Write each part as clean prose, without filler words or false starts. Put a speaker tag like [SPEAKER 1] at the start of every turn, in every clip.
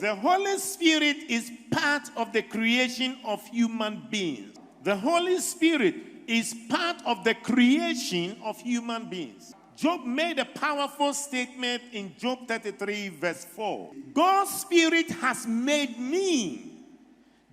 [SPEAKER 1] The Holy Spirit is part of the creation of human beings. The Holy Spirit is part of the creation of human beings. Job made a powerful statement in Job 33 verse 4. God's Spirit has made me.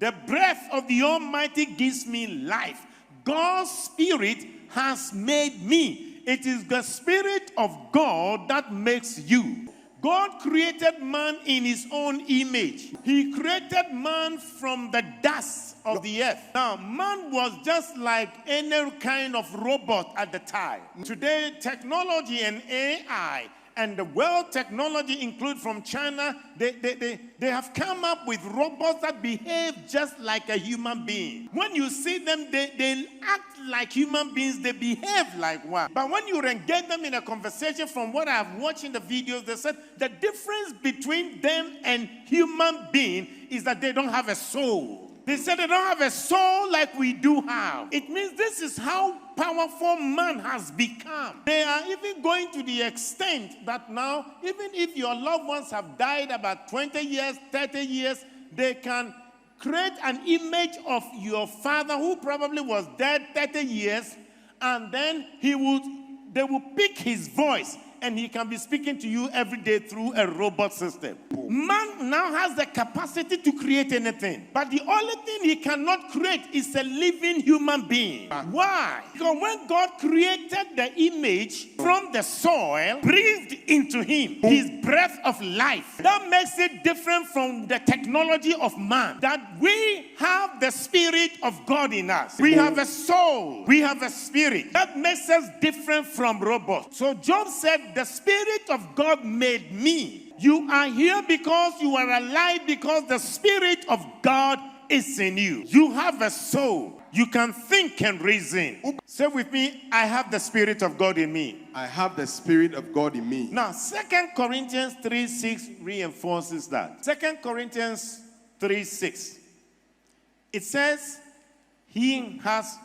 [SPEAKER 1] The breath of the Almighty gives me life. God's Spirit has made me. It is the Spirit of God that makes you. God created man in his own image. He created man from the dust of the earth. Now, man was just like any kind of robot at the time. Today, technology and AI and the world technology include from China, they have come up with robots that behave just like a human being. When you see them, they act like human beings, they behave like one. But when you engage them in a conversation, from what I've watched in the videos, they said the difference between them and human being is that they don't have a soul. They said they don't have a soul like we do have. It means this is how powerful man has become. They are even going to the extent that now, even if your loved ones have died about 20 years, 30 years, they can create an image of your father who probably was dead 30 years, and then they will pick his voice, and he can be speaking to you every day through a robot system. Man now has the capacity to create anything. But the only thing he cannot create is a living human being. Why? Because when God created the image from the soil, breathed into him his breath of life. That makes it different from the technology of man. That we have the Spirit of God in us. We have a soul. We have a spirit. That makes us different from robots. So Job said, the Spirit of God made me. You are here because you are alive, because the Spirit of God is in you. You have a soul. You can think and reason. Say with me, I have the Spirit of God in me.
[SPEAKER 2] I have the Spirit of God in me.
[SPEAKER 1] Now, 2 Corinthians 3:6 reinforces that. 2 Corinthians 3:6. It says, he has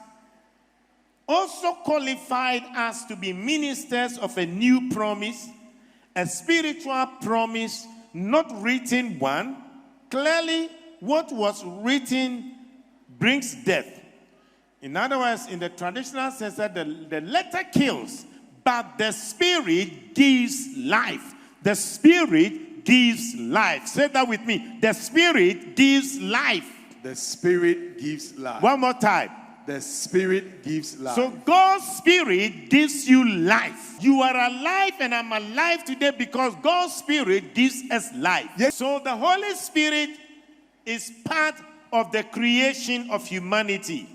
[SPEAKER 1] also qualified us to be ministers of a new promise, a spiritual promise, not written one. Clearly, what was written brings death. In other words, in the traditional sense, that the letter kills, but the Spirit gives life. The Spirit gives life. Say that with me. The Spirit gives life.
[SPEAKER 2] The Spirit gives life.
[SPEAKER 1] One more time.
[SPEAKER 2] The Spirit gives life.
[SPEAKER 1] So God's Spirit gives you life. You are alive and I'm alive today because God's Spirit gives us life.
[SPEAKER 2] Yes.
[SPEAKER 1] So the Holy Spirit is part of the creation of humanity.